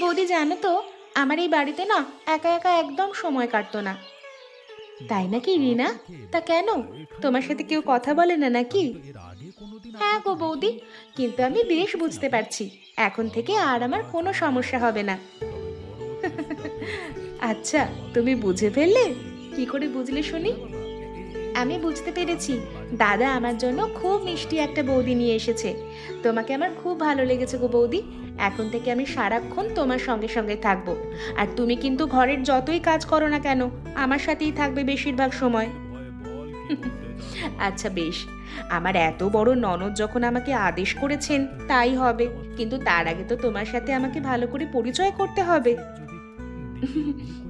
বৌদি জানো তো, আমার এই বাড়িতে না একা একা একদম সময় কাটতো না। তাই নাকি রিনা? তা কেন, তোমার সাথে কেউ কথা বলে না নাকি? হ্যাঁ গো বৌদি, কিন্তু আমি বেশ বুঝতে পারছি এখন থেকে আর আমার কোনো সমস্যা হবে না। আচ্ছা, তুমি বুঝে ফেললে? কি করে বুঝলে শুনি? আমি বুঝতে পেরেছি, দাদা আমার জন্য খুব মিষ্টি একটা বৌদি নিয়ে এসেছে। তোমাকে আমার খুব ভালো লেগেছে গো বৌদি। এখন থেকে আমি সারাক্ষণ তোমার সঙ্গে সঙ্গে থাকবো। আর তুমি কিন্তু ঘরের যতই কাজ করো না কেন, আমার সাথেই থাকবে বেশিরভাগ সময়। আচ্ছা বেশ, আমার এত বড় ননদ যখন আমাকে আদেশ করেছেন তাই হবে, কিন্তু তার আগে তো তোমার সাথে আমাকে ভালো করে পরিচয় করতে হবে।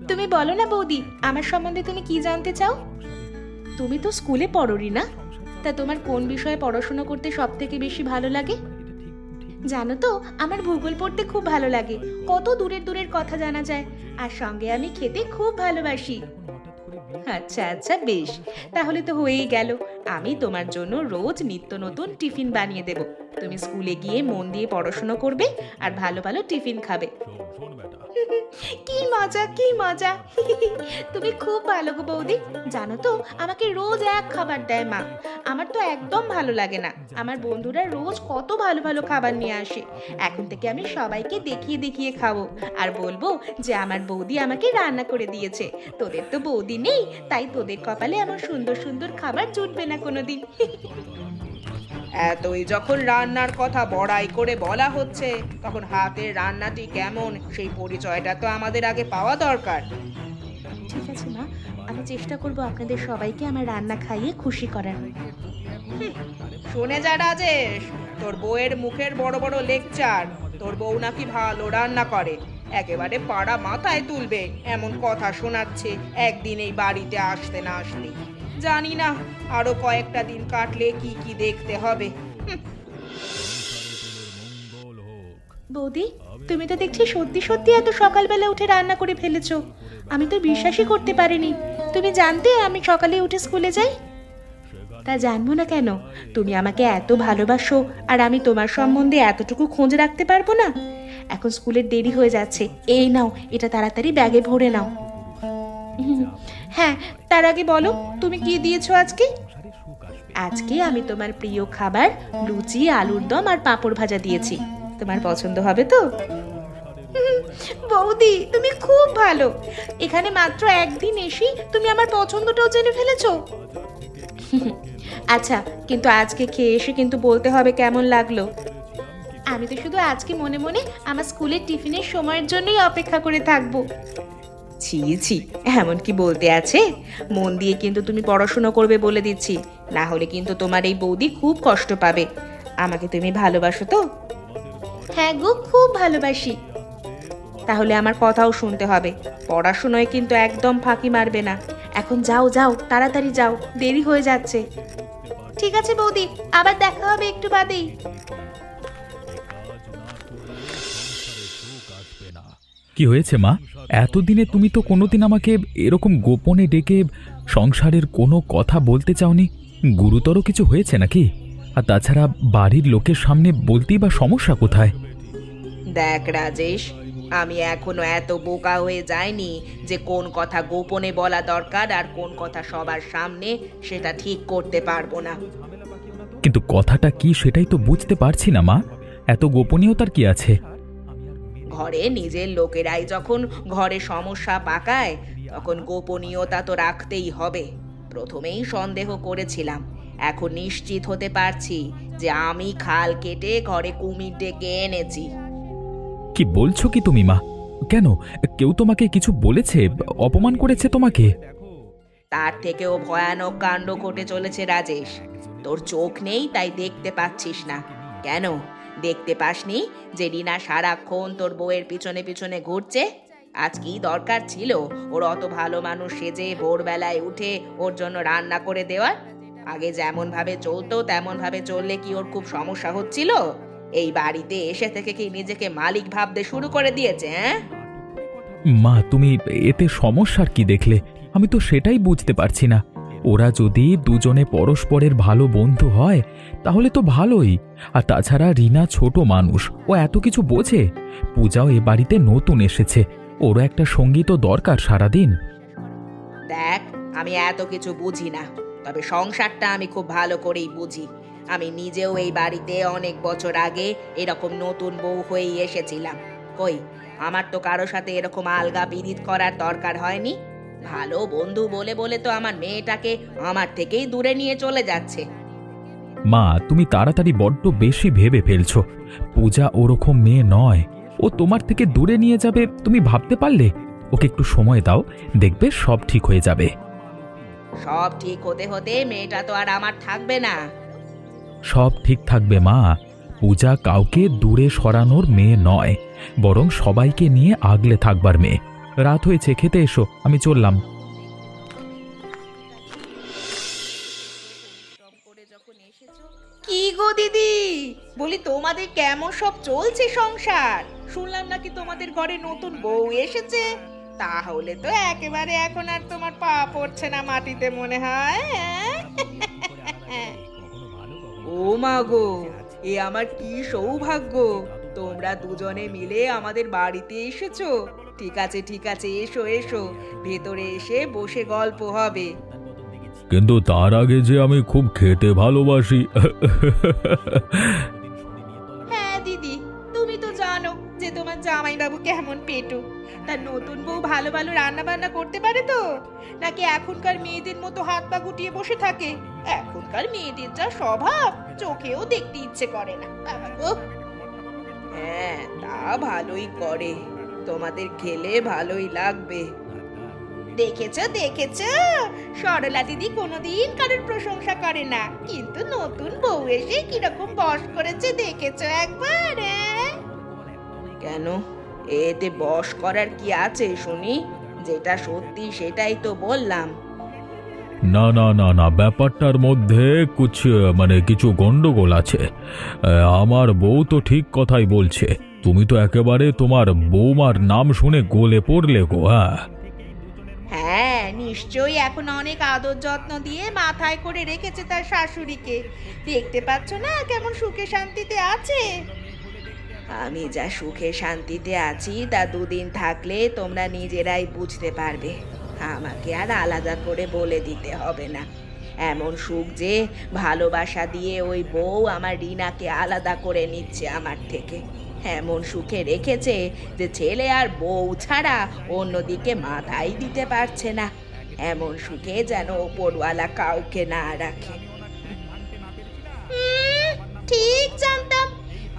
তুমি বলো না বৌদি, আমার সম্বন্ধে তুমি কি জানতে চাও? তুমি তো স্কুলে পড়ো রিনা, তা তোমার কোন বিষয়ে পড়াশোনা করতে সব থেকে বেশি ভালো লাগে? জানো তো, আমার ভূগোল পড়তে খুব ভালো লাগে। কত দূরের দূরের কথা জানা যায়। আর সঙ্গে আমি খেতে খুব ভালোবাসি। আচ্ছা আচ্ছা বেশ, তাহলে তো হয়েই গেল। আমি তোমার জন্য রোজ নিত্য নতুন টিফিন বানিয়ে দেব। তুমি স্কুলে গিয়ে মন দিয়ে পড়াশোনা করবে আর ভালো ভালো টিফিন খাবে। কি মজা কি মজা! তুমি খুব ভালো গো বৌদি। জানো তো, আমাকে রোজ এক খাবার দেয় মা। আমার তো একদম ভালো লাগে না। আমার বন্ধুরা রোজ কত ভালো ভালো খাবার নিয়ে আসে। এখন থেকে আমি সবাইকে দেখিয়ে দেখিয়ে খাবো আর বলবো যে আমার বৌদি আমাকে রান্না করে দিয়েছে। তোদের তো বৌদি নেই, তাই তোদের কপালে এমন সুন্দর সুন্দর খাবার জুটবে না কোনোদিন। এতই যখন রান্নার কথা বড়াই করে বলা হচ্ছে, তখন হাতের রান্নাটি কেমন সেই পরিচয়টা তো আমাদের আগে পাওয়া দরকার। ঠিক আছে মা, আমি চেষ্টা করব আপনাদের সবাইকে আমার রান্না খাইয়ে খুশি করার। শুনে যা রাজেশ, তোর বউয়ের মুখের বড় বড় লেকচার, তোর বউ নাকি ভালো রান্না করে, একেবারে পাড়া মাথায় তুলবে এমন কথা শোনাচ্ছে একদিন এই বাড়িতে আসতে না আসতে। জানি না আরো কয়েকটা দিন কাটলে কি কি দেখতে হবে। বৌদি, তুমি তো দেখছি সত্যি সত্যি এত সকালবেলা উঠে রান্না করে ফেলেছো। আমি তো বিশ্বাসই করতে পারিনি। তুমি জানতে আমি সকালে উঠে স্কুলে যাই? তা জানবো না কেন? তুমি আমাকে এত ভালোবাসো আর আমি তোমার সম্বন্ধে এতটুকু খোঁজ রাখতে পারবো না? এখন স্কুলের দেরি হয়ে যাচ্ছে, এই নাও, এটা তাড়াতাড়ি ব্যাগে ভরে নাও। হ্যাঁ, তার আগে বলো তুমি কি দিয়েছো আজকে? আজকে আমি তোমার প্রিয় খাবার লুচি, আলুর দম আর পাঁপড় ভাজা দিয়েছি। তোমার পছন্দ হবে তো? বৌদি তুমি খুব ভালো। এখানে মাত্র একদিন এসি তুমি আমার পছন্দটাও জেনে ফেলেছো। আচ্ছা, কিন্তু আজকে খেয়ে এসে কিন্তু বলতে হবে কেমন লাগলো। আমি তো শুধু আজকে মনে মনে আমার স্কুলের টিফিনের সময়ের জন্যই অপেক্ষা করে থাকবো। ছি ছি, এমন কি বলতে আছে? মন দিয়ে কিন্তু তুমি পড়াশোনা করবে বলে দিচ্ছি, না হলে কিন্তু তোমার এই বৌদি খুব কষ্ট পাবে। আমাকে তুমি ভালোবাসো তো? হ্যাঁ গো, খুব ভালোবাসি। তাহলে আমার কথাও শুনতে হবে, পড়াশোনায় কিন্তু একদম ফাঁকি মারবে না। এখন যাও যাও, তাড়াতাড়ি যাও, দেরি হয়ে যাচ্ছে। ঠিক আছে বৌদি, আবার দেখা হবে একটু বাদেই। কি হয়েছে মা? এতদিনে তুমি তো কোনোদিন আমাকে এরকম গোপনে ডেকে সংসারের কোনো কথা বলতে চাওনি। গুরুতর কিছু হয়েছে নাকি? আর তাছাড়া বাড়ির লোকের সামনে বলতেই বা সমস্যা কোথায়? দেখ রাজেশ, আমি এখনো এত বোকা হয়ে যাইনি যে কোন কথা গোপনে বলা দরকার আর কোন কথা সবার সামনে সেটা ঠিক করতে পারবো না। কিন্তু কথাটা কি সেটাই তো বুঝতে পারছি না মা। এত গোপনীয়তার কি আছে? ঘরে নিজের লোকেরাই যখন ঘরে সমস্যা পাকায়, তখন গোপনীয়তা তো রাখতেই হবে। প্রথমেই সন্দেহ করেছিলাম, এখন নিশ্চিত হতে পারছি যে আমি খাল কেটে ঘরে কুমির ডেকে এনেছি। কি বলছো কি তুমি মা? কেন, কেউ তোমাকে কিছু বলেছে, অপমান করেছে তোমাকে? তার থেকেও ভয়ানক কাণ্ড ঘটে চলেছে রাজেশ। তোর চোখ নেই তাই দেখতে পাচ্ছিস না। কেন দেখতে পাসনি যে রিনা সারাক্ষণ তোর বউয়ের পিছনে পিছনে ঘুরছে? আজ কি দরকার ছিল ওর অত ভালো মানুষ সেজে ভোরবেলায় উঠে ওর জন্য রান্না করে দেওয়ার? আগে যেমন ভাবে চলতো তেমন ভাবে চললে কি ওর খুব সমস্যা হচ্ছিল? এই বাড়িতে এসে থেকে কি নিজেকে মালিক ভাবতে শুরু করে দিয়েছে? হ্যাঁ মা, তুমি এতে সমস্যার কি দেখলে? আমি তো সেটাই বুঝতে পারছি না। ওরা যদি দুজনে পরস্পরের ভালো বন্ধু হয় তাহলে তো ভালোই। আর তাছাড়া রিনা ছোট মানুষ, ও এত কিছু বোঝে। পূজাও এ বাড়িতে নতুন এসেছে, ওরও একটা সঙ্গী তো দরকার সারাদিন। দেখ, আমি এত কিছু বুঝি না, তবে সংসারটা আমি খুব ভালো করেই বুঝি। আমি নিজেও এই বাড়িতে অনেক বছর আগে এরকম নতুন বউ হয়েই এসেছিলাম। কই, আমার তো কারো সাথে এরকম আলগা পিরিত করার দরকার হয়নি। ভালো বন্ধু বলে বলে তো আমার মেয়েটাকে আমার থেকেই দূরে নিয়ে চলে যাচ্ছে। মা, তুমি তাড়াতাড়ি বড্ড বেশি ভেবে ফেলছো। পূজা ওরকম মেয়ে নয়, ও তোমার থেকে দূরে নিয়ে যাবে তুমি ভাবতে পারলে? ওকে একটু সময় দাও, দেখবে সব ঠিক হয়ে যাবে। সব ঠিক হতে হতে মেয়েটা তো আর আমার থাকবে না। সব ঠিক থাকবে মা। পূজা কাউকে দূরে সরানোর মেয়ে নয়, বরং সবাইকে নিয়ে আগলে থাকবার মেয়ে। রাত হয়েছে, খেতে এসো, আমি চললাম। কি গো দিদি, বলি তোমাদের কেমন সব চলছে সংসার? শুনলাম নাকি তোমাদের ঘরে নতুন বউ এসেছে। তাহলে তো একেবারে এখন আর তোমার পা পড়ছে না মাটিতে মনে হয়। ও মা গো, এ আমার কি সৌভাগ্য! তোমরা দুজনে মিলে আমাদের বাড়িতে এসেছো। ঠিক আছে ঠিক আছে, এসো এসো, ভেতরে এসে বসে গল্প হবে। কিন্তু তার আগে যে আমি খুব খেতে ভালোবাসি। হ্যাঁ দিদি, তুমি তো জানো যে তোমার জামাইবাবু কেমন পেটু। তার নতুন বউ ভালো ভালো রান্না বান্না করতে পারে তো, নাকি এখনকার মেয়েদের মতো হাত পা গুটিয়ে বসে থাকে? এখনকার মেয়েদের যা স্বভাব, চোখেও দেখতে ইচ্ছে করে না। বাবা গো! হ্যাঁ, তা ভালোই করে, তোমাদের খেলে ভালোই লাগবে। দেখেছো দেখেছো, সরলা দিদি কোনোদিন কারোর প্রশংসা করে না, কিন্তু নতুন বউ এসে কিরকম বশ করেছে দেখেছো একবার? কেন, এতে বশ করার কি আছে শুনি? যেটা সত্যি সেটাই তো বললাম। না না না না, ব্যাপারটার মধ্যে কিছু গন্ডগোল আছে। আমার বউ তো ঠিক কথাই বলছে। তুমি তো একেবারে তোমার বৌমার নাম শুনে গলে পড়লে গো। হ্যাঁ, নিশ্চয়ই এখন অনেক আদর যত্ন দিয়ে মাথায় করে রেখেছে তার শাশুড়িকে। দেখতে পাচ্ছ না কেমন সুখে শান্তিতে আছে? আমি যা সুখে শান্তিতে আছি তা দুদিন থাকলে তোমরা নিজেরাই বুঝতে পারবে। আমাকে আর আলাদা করে বলে দিতে হবে না। এমন সুখ যে ভালোবাসা দিয়ে ওই বউ আমার রিনাকে আলাদা করে নিচ্ছে আমার থেকে। এমন সুখে রেখেছে যে ছেলে আর বউ ছাড়া অন্যদিকে মাথাই দিতে পারছে না। এমন সুখে যেন ওপরওয়ালা কাউকে না রাখে। ঠিক জানতাম।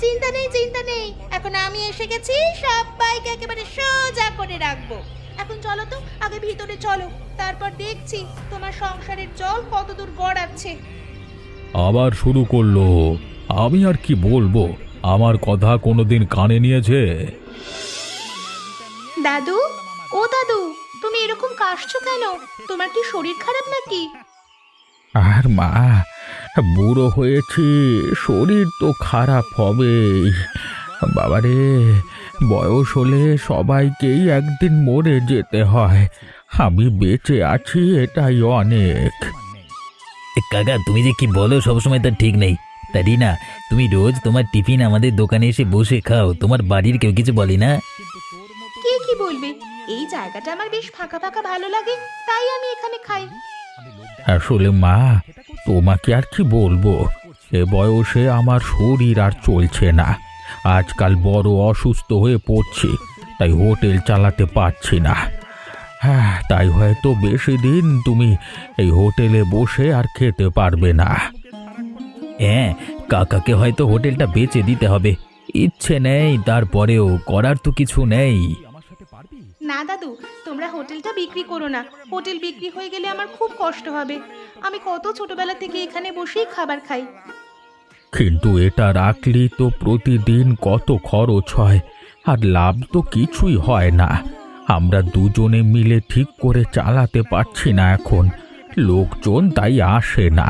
চিন্তা নেই চিন্তা নেই, এখন আমি এসে গেছি, সবাইকে একেবারে সোজা করে রাখবো। এখন চলো তো, আগে ভিতরে চলো, তারপর দেখছি তোমার সংসারের জল কতদূর গড়াচ্ছে। আবার শুরু করলো। আমি আর কি বলবো, আমার কথা কোনোদিন কানে নিয়েছে? দাদু, ও দাদু, তুমি এরকম কাশছো কেন? তোমার কি শরীর খারাপ নাকি? আর মা, বুড়ো হয়েছি, শরীর তো খারাপ হবেই। বাবারে, বয়স হলে সবাইকেই একদিন মরে যেতে হয়। আমি বেঁচে আছি, এটাই অনেক। কাকা, তুমি যে কি বলো সবসময় তার ঠিক নেই। তা রিনা, তুমি রোজ তোমার টিফিন আমাদের দোকানে এসে বসে খাও, তোমার বাড়ির কেউ কিছু বলে না? কে কি বলবে? এই জায়গাটা আমার বেশ ফাঁকা ফাঁকা ভালো লাগে, তাই আমি এখানে খাই। আসলে মা, তোমাকে আর কি বলবো, এ বয়সে আমার শরীর আর চলছে না। আজকাল বড় অসুস্থ হয়ে পড়ছি, তাই হোটেল চালাতে পারছি না। হ্যাঁ, তাই হয়তো বেশি দিন তুমি এই হোটেলে বসে আর খেতে পারবে না। হ্যাঁ, কাকাকে হয়তো হোটেলটা বেচে দিতে হবে। ইচ্ছে নেই, তারপরেও করার তো কিছু নেই। না দাদু, তোমরা হোটেলটা বিক্রি করো না। হোটেল বিক্রি হয়ে গেলে আমার খুব কষ্ট হবে। আমি কত ছোটবেলা থেকে এখানে বসেই খাবার খাই। কিন্তু এটা রাখলি তো প্রতিদিন কত খরচ হয়, আর লাভ তো কিছুই হয় না। আমরা দুজনে মিলে ঠিক করে চালাতে পারছি না এখন। লোকজন তাই আসে না।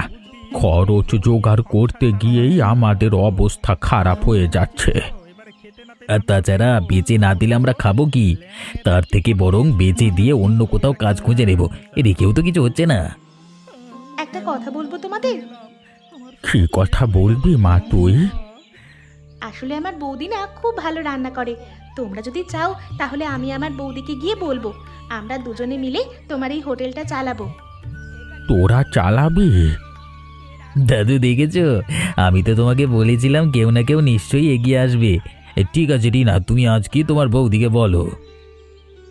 খরচ জোগাড় করতে গিয়েই আমাদের অবস্থা খারাপ হয়ে যাচ্ছে। আর তাছাড়া বেচে না দিলে আমরা খাবো কি? তার থেকে বরং বেচে দিয়ে অন্য কোথাও কাজ খুঁজে নেব। এদিকেও তো কিছু হচ্ছে না। একটা কথা বলবো তোমাদের। কি কথা বলবি মা তুই? আসলে আমার বৌদি না খুব ভালো রান্না করে। তোমরা যদি চাও তাহলে আমি আমার বৌদিকে গিয়ে বলবো, আমরা দুজনে মিলে তোমার এই হোটেলটা চালাবো। তোরা চালাবি? দাদু দেখেছো, আমি তো তোমাকে বলেছিলাম কেউ না কেউ নিশ্চয়ই এগিয়ে আসবে। ঠিক আছে রিনা, তুমি আজকে তোমার বৌদিকে বলো।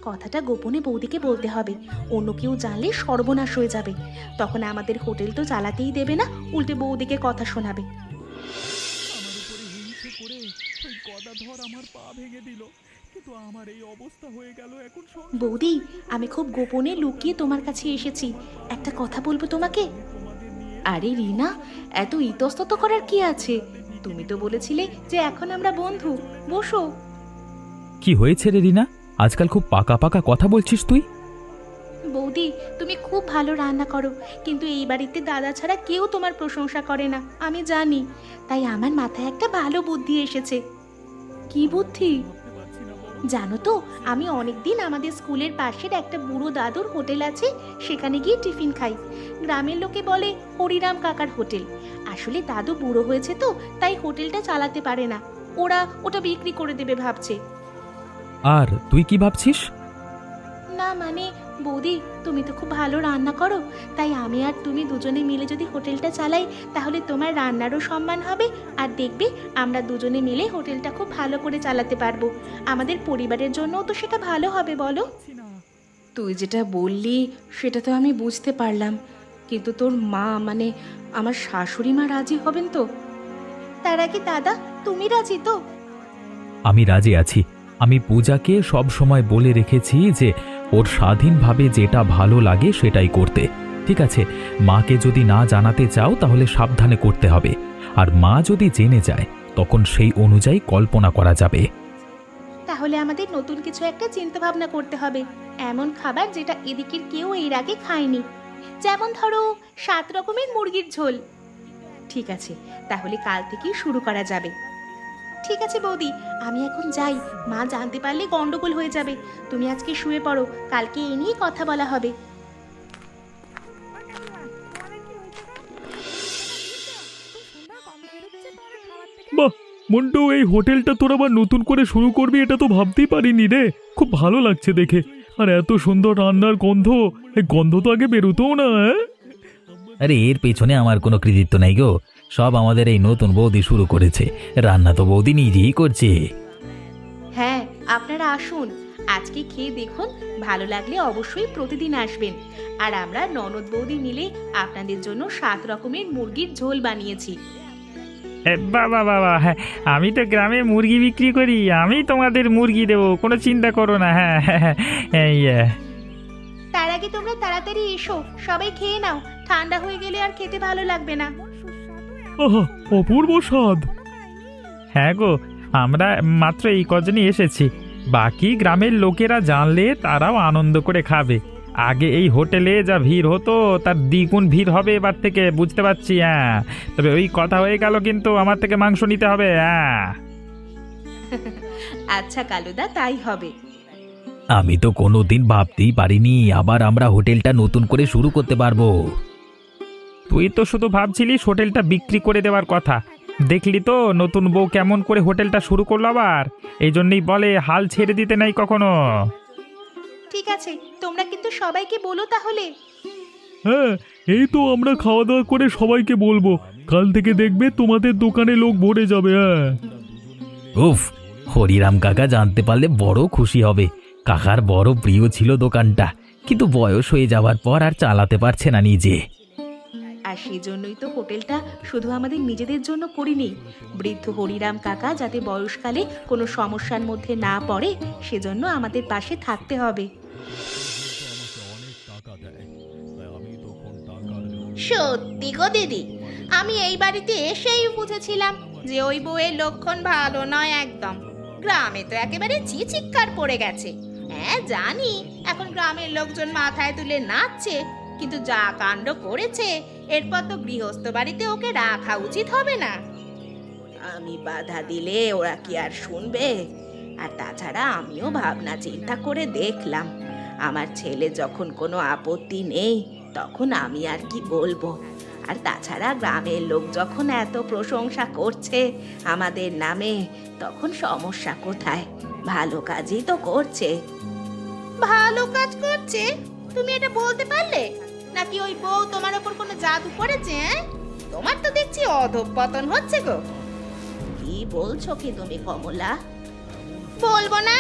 কথাটা গোপনে বৌদিকে বলতে হবে, অন্য কেউ জানলে সর্বনাশ হয়ে যাবে। তখন আমাদের হোটেল তো চালাতেই দেবে না, উল্টে বৌদিকে কথা শোনাবে। বৌদি, আমি খুব গোপনে লুকিয়ে তোমার কাছে এসেছি, একটা কথা বলবো তোমাকে। আরে রিনা, এত ইতস্তত করার কি আছে? তুমি তো বলেছিলে যে এখন আমরা বন্ধু, বসো। কি হয়েছে রে রিনা? আজকাল খুব পাকা পাকা কথা বলছিস তুই। বৌদি, তুমি খুব ভালো রান্না করো, কিন্তু এই বাড়িতে দাদা ছাড়া কেউ তোমার প্রশংসা করে না, আমি জানি। তাই আমার মাথায় একটা ভালো বুদ্ধি এসেছে। কি বুদ্ধি? জানো তো, আমি অনেকদিন আমাদের স্কুলের পাশের একটা বুড়ো দাদুর হোটেল আছে, সেখানে গিয়ে টিফিন খাই। গ্রামের লোকে বলে হরিরাম কাকার হোটেল। আসলে দাদু বুড়ো হয়েছে তো, তাই হোটেলটা চালাতে পারে না, ওরা ওটা বিক্রি করে দেবে ভাবছে। আর তুই কি ভাবছিস? না মানে বৌদি, তুমি তো খুব ভালো রান্না করো, তাই আমি আর তুমি দুজনে মিলে যদি হোটেলটা চালাই তাহলে তোমার রান্নারও সম্মান হবে, আর দেখবে আমরা দুজনে মিলে হোটেলটা খুব ভালো করে চালাতে পারবো। আমাদের পরিবারের জন্যও তো সেটা ভালো হবে, বলো? তুই যেটা বললি সেটা তো আমি বুঝতে পারলাম, কিন্তু তোর মা মানে আমার শাশুড়ি মা রাজি হবেন তো? তার আগে দাদা, তুমি রাজি তো? আমি রাজি আছি। আমি পূজাকে সব সময় বলে রেখেছি যে ওর স্বাধীনভাবে যেটা ভালো লাগে সেটাই করতে। ঠিক আছে, মাকে যদি না জানাতে চাও তাহলে সাবধানে করতে হবে, আর মা যদি জেনে যায় তখন সেই অনুযায়ী কল্পনা করা যাবে। তাহলে আমাদের নতুন কিছু একটা চিন্তা ভাবনা করতে হবে, এমন খাবার যেটা এদিকের কেউ এর আগে খায়নি। যেমন ধরো 7 রকমের মুরগির ঝোল। ঠিক আছে, তাহলে কাল থেকেই শুরু করা যাবে। ঠিক আছে বৌদি, আমি এখন যাই, মা জানতে পারলে গন্ডগোল হয়ে যাবে। তুমি আজকে শুয়ে পড়ো, কালকে এ নিয়ে কথা বলা হবে। বাহ মন্টু, এই হোটেলটা তোর আবার নতুন করে শুরু করবি, এটা তো ভাবতেই পারিনি রে। খুব ভালো লাগছে দেখে, আর এত সুন্দর রান্নার গন্ধ, এই গন্ধ তো আগে বেরোতও না। আরে এর পেছনে আমার কোনো কৃতিত্ব নাই গো, সব আমাদের এই নতুন বৌদি শুরু করেছে। রান্না তো বৌদি নিজেই করছে। হ্যাঁ, আপনারা আসুন, আজকে খেয়ে দেখুন, ভালো লাগলে অবশ্যই প্রতিদিন আসবেন। আর আমরা ননদ বৌদি মিলে আপনাদের জন্য 7 রকমের মুরগির ঝোল বানিয়েছি। বাবা বাবা, হ্যাঁ আমি তো গ্রামে মুরগি বিক্রি করি, আমি তোমাদের মুরগি দেবো, কোনো চিন্তা করো না। হ্যাঁ হ্যাঁ হ্যাঁ। তার আগে তোমরা তাড়াতাড়ি এসো, সবাই খেয়ে নাও, ঠান্ডা হয়ে গেলে আর খেতে ভালো লাগবে না। আহা, অপূর্ব স্বাদ। হ্যাঁ গো, আমরা মাত্র এই কজনই এসেছি, বাকি গ্রামের লোকেরা জানলে তারাও আনন্দ করে খাবে। আগে এই হোটেলে যা ভিড় হতো তার দ্বিগুণ ভিড় হবে এবার থেকে, বুঝতে পারছি। হ্যাঁ, তবে ওই কথা হয়ে গেল, কিন্তু আমার থেকে মাংস নিতে হবে। হ্যাঁ আচ্ছা কালুদা, তাই হবে। আমি তো কোনোদিন ভাবতেই পারিনি আবার আমরা হোটেলটা নতুন করে শুরু করতে পারবো। তুই তো শুধু ভাবছিলিস হোটেলটা বিক্রি করে দেওয়ার কথা, দেখলি তো নতুন বউ কেমন করে হোটেলটা শুরু করলো আবার। এই জন্যই বলে হাল ছেড়ে দিতে নাই কখনো। ঠিক আছে, তোমরা কিন্তু সবাইকে বলো তাহলে। হ্যাঁ, এই তো আমরা খাওয়া দাওয়া করে সবাইকে বলবো, কাল থেকে দেখবে তোমাদের দোকানে লোক ভরে যাবে। হ্যাঁ উফ, হরিরাম কাকা জানতে পারলে বড় খুশি হবে। কাকার বড় প্রিয় ছিল দোকানটা, কিন্তু বয়স হয়ে যাওয়ার পর আর চালাতে পারছে না নিজে। আর সেজন্যই তো হোটেলটা শুধু আমাদের নিজেদের জন্য করিনি, বৃদ্ধ হরিরাম কাকা যাতে বয়সকালে কোনো সমস্যার মধ্যে না পড়ে সেজন্য আমাদের পাশে থাকতে হবে। সত্যি গো দিদি, আমি এই বাড়িতে এসেই বুঝেছিলাম যে ওই বউয়ের লক্ষণ ভালো নয় একদম। গ্রামে তো একেবারে চিৎকার পড়ে গেছে। হ্যাঁ জানি, এখন গ্রামের লোকজন মাথায় তুলে নাচছে, কিন্তু যা কাণ্ড করেছে এরপর তো গৃহস্থ বাড়িতে ওকে রাখা উচিত হবে না। আমি বাধা দিলে ওরা কি আর শুনবে? আর তাছাড়া আমিও ভাবনা চিন্তা করে দেখলাম, আমার ছেলে যখন কোনো আপত্তি নেই, তখন আমি আর কি বলবো। আর তাছাড়া গ্রামের লোক যখন এত প্রশংসা করছে আমাদের নামে, তখন সমস্যা কোথায়? ভালো কাজই তো করছে। ভালো কাজ করছে? তুমি এটা বলতে পারলে? নাকি ওই বউ তোমার ওপর কোনো জাদু করেছে? তোমার তো দেখছি অধঃপতন হচ্ছে গো। কি বলছো কি তুমি কমলা? বলবো না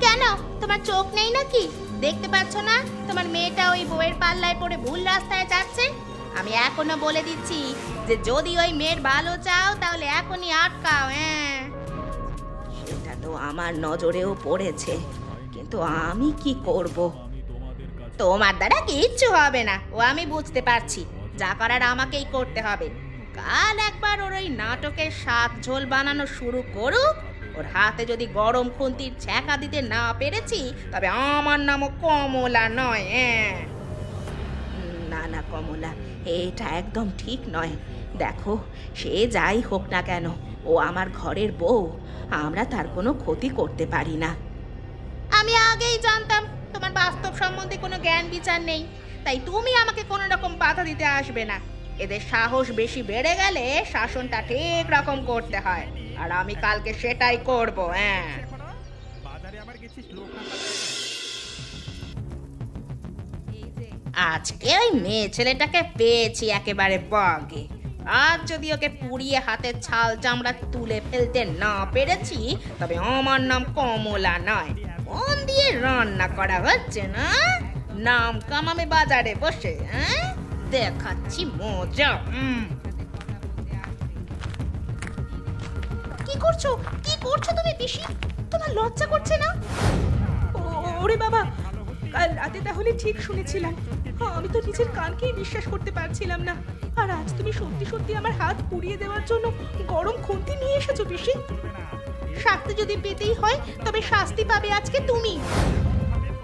কেন? তোমার চোখ নেই নাকি? দেখতে পাচ্ছ না তোমার মেয়েটা ওই বউয়ের পাল্লায় পড়ে ভুল রাস্তায় যাচ্ছে? আমি এখনো বলে দিচ্ছি যে যদি ওই মেয়ের ভালো চাও তাহলে এখনই আটকাও। সেটা তো আমার নজরেও পড়েছে, কিন্তু আমি কি করব? তোমার দ্বারা কিচ্ছু হবে না, ও আমি বুঝতে পারছি। যা করার আমাকেই করতে হবে। কাল একবার ওর ওই নাটকের শাক ঝোল বানানো শুরু করুক। ওর হাতে যদি গরম খুন্তির ছ্যাঁকা দিতে না পেরেছি, তবে আমার নামও কমলা নয়। না না কমলা, এটা একদম ঠিক নয়। দেখো, সে যাই হোক না কেন, ও আমার ঘরের বউ। আমরা তার কোনো ক্ষতি করতে পারি না। আমি আগেই জানতাম তোমার বাস্তব সম্বন্ধে কোনো জ্ঞান বিচার নেই, তাই তুমি আমাকে কোনো রকম বাধা দিতে আসবে না। এদের সাহস বেশি বেড়ে গেলে শাসনটা ঠিক রকম করতে হয়, আর আমি কালকে সেটাই করব। আজকে ওই মেয়ে ছেলেটাকে পেয়েছি একেবারে বাগে। আজ যদি ওকে পুড়িয়ে হাতের ছাল চামড়া তুলে ফেলতে না পেরেছি, তবে আমার নাম কমলা নয়। মন দিয়ে রান্না করা হচ্ছে না, নাম কামাবে বাজারে বসে। দেখাচ্ছি মজা। কি করছো? কি করছো তুমি পিসি? তোমার লজ্জা করছে না? ওরে বাবা, কাল রাতে তাহলে ঠিক শুনেছিলাম। আমি তো নিজের কানকেই বিশ্বাস করতে পারছিলাম না। আর আজ তুমি সত্যি সত্যি আমার হাত পুড়িয়ে দেওয়ার জন্য গরম খুন্তি নিয়ে এসেছো পিসি। শাস্তি যদি পেতেই হয় তবে শাস্তি পাবে আজকে তুমি।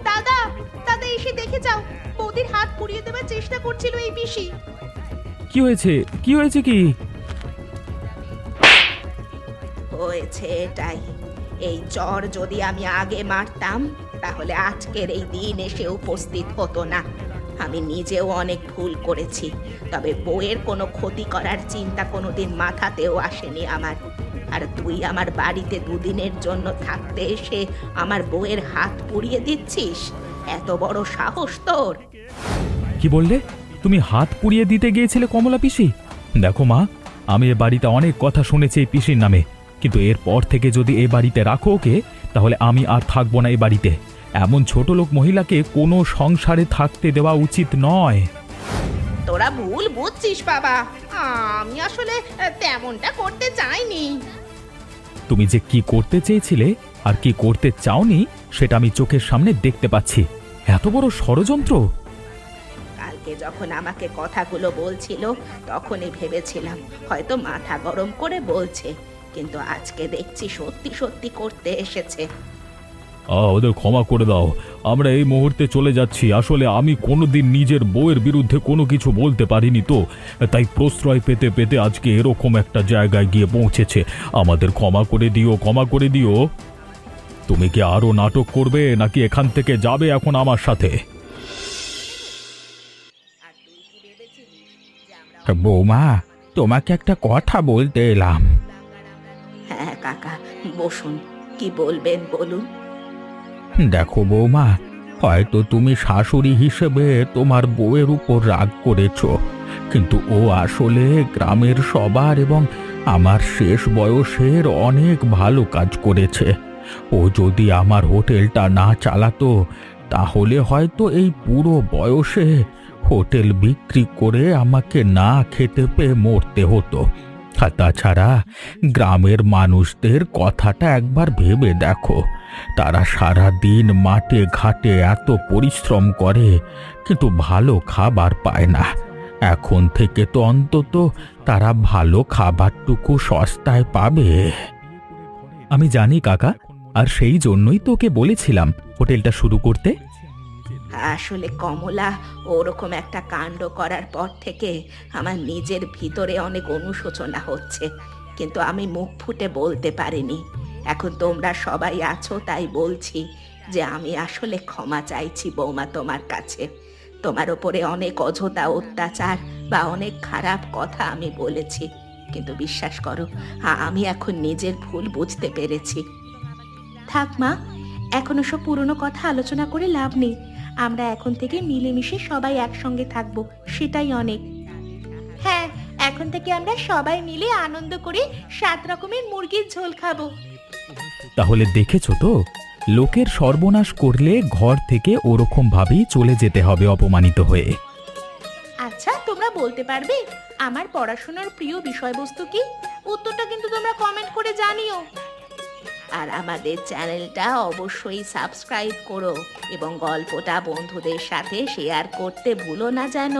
দাদা, দাদা এসে দেখে যাও, বৌদির হাত পুড়িয়ে দেওয়ার চেষ্টা করছিল এই পিসি। কি হয়েছে? কি হয়েছে কি? হয়েছে এটাই। এই চর যদি আমি আগে মারতাম, তাহলে আজকের এই দিন এসে উপস্থিত হতো না। আমি নিজেও অনেক ভুল করেছি, তবে বউয়ের কোনো ক্ষতি করার চিন্তা কোনোদিন মাথাতেও আসেনি আমার। আর তুই আমার বাড়িতে দুদিনের জন্য থাকতে এসে আমার বউয়ের হাত পুড়িয়ে দিচ্ছিস? এত বড় সাহস তোর! কি বললে? তুমি হাত পুড়িয়ে দিতে গিয়েছিলে কমলা পিসি? দেখো মা, আমি এ বাড়িতে অনেক কথা শুনেছি এই পিসির নামে, কিন্তু এরপর থেকে যদি এ বাড়িতে রাখো ওকে, তাহলে আমি আর থাকবো না এই বাড়িতে। এমন ছোট লোক মহিলাকে কোনো সংসারে থাকতে দেওয়া উচিত নয়। তোরা ভুল বুঝছিস বাবা, আমি আসলে তেমনটা করতে চাইনি। তুমি যে কি করতে চেয়েছিলে আর কি করতে চাওনি, সেটা আমি চোখের সামনে দেখতে পাচ্ছি। এত বড় ষড়যন্ত্র! কালকে যখন আমাকে কথাগুলো বলছিল, তখনই ভেবেছিলাম হয়তো মাথা গরম করে বলছে, কিন্তু আজকে দেখছি সত্যি সত্যি করতে এসেছে। ওদের ক্ষমা করে দাও, আমরা এই মুহূর্তে চলে যাচ্ছি। আসলে আমি কোনোদিন নিজের বউয়ের বিরুদ্ধে কোনো কিছু বলতে পারিনি, তো তাই প্রশ্রয় পেতে পেতে আজকে এরকম একটা জায়গায় গিয়ে পৌঁছেছে। আমাদের ক্ষমা করে দিও, ক্ষমা করে দিও। তুমি কি আরো নাটক করবে, নাকি এখান থেকে যাবে এখন আমার সাথে? বৌমা, তোমাকে একটা কথা বলতে এলাম। হ্যাঁ কাকা, বসুন। কি বলবেন বলুন। দেখো বৌমা, হয়তো তুমি শাশুড়ি হিসেবে তোমার বউয়ের উপর রাগ করেছ, কিন্তু ও আসলে গ্রামের সবার এবং আমার শেষ বয়সের অনেক ভালো কাজ করেছে। ও যদি আমার হোটেলটা না চালাতো, তাহলে হয়তো এই পুরো বয়সে হোটেল বিক্রি করে আমাকে না খেতে পেয়ে মরতে হতো। আর তাছাড়া গ্রামের মানুষদের কথাটা একবার ভেবে দেখো, তারা সারা দিন মাঠে ঘাটে এত পরিশ্রম করে, কিন্তু ভালো খাবার পায় না। এখন থেকে তো অন্তত তারা ভালো খাবারটুকু সস্তায় পাবে। আমি জানি কাকা, আর সেই জন্যই তোকে বলেছিলাম হোটেলটা শুরু করতে। আসলে কমলা ওরকম একটা কাণ্ড করার পর থেকে আমার নিজের ভিতরে অনেক অনুশোচনা হচ্ছে, কিন্তু আমি মুখ ফুটে বলতে পারিনি। এখন তোমরা সবাই আছো তাই বলছি যে আমি আসলে ক্ষমা চাইছি বৌমা তোমার কাছে। তোমার ওপরে অনেক অযথা অত্যাচার বা অনেক খারাপ কথা আমি বলেছি, কিন্তু বিশ্বাস করো আমি এখন নিজের ভুল বুঝতে পেরেছি। থাক মা, এখন ওসব পুরনো কথা আলোচনা করে লাভ নেই। আমরা এখন থেকে মিলেমিশে সবাই একসঙ্গে থাকবো, সেটাই অনেক। হ্যাঁ, এখন থেকে আমরা সবাই মিলে আনন্দ করে 7 রকমের মুরগির ঝোল খাবো। তাহলে দেখেছো তো, লোকের সর্বনাশ করলে ঘর থেকে ওরকম ভাবেই চলে যেতে হবে অপমানিত হয়ে। আচ্ছা, তোমরা বলতে পারবে আমার পড়াশোনার প্রিয় বিষয়বস্তু কি? উত্তরটা কিন্তু তোমরা কমেন্ট করে জানিও। আর আমাদের চ্যানেলটা অবশ্যই সাবস্ক্রাইব করো এবং গল্পটা বন্ধুদের সাথে শেয়ার করতে ভুলো না যেন।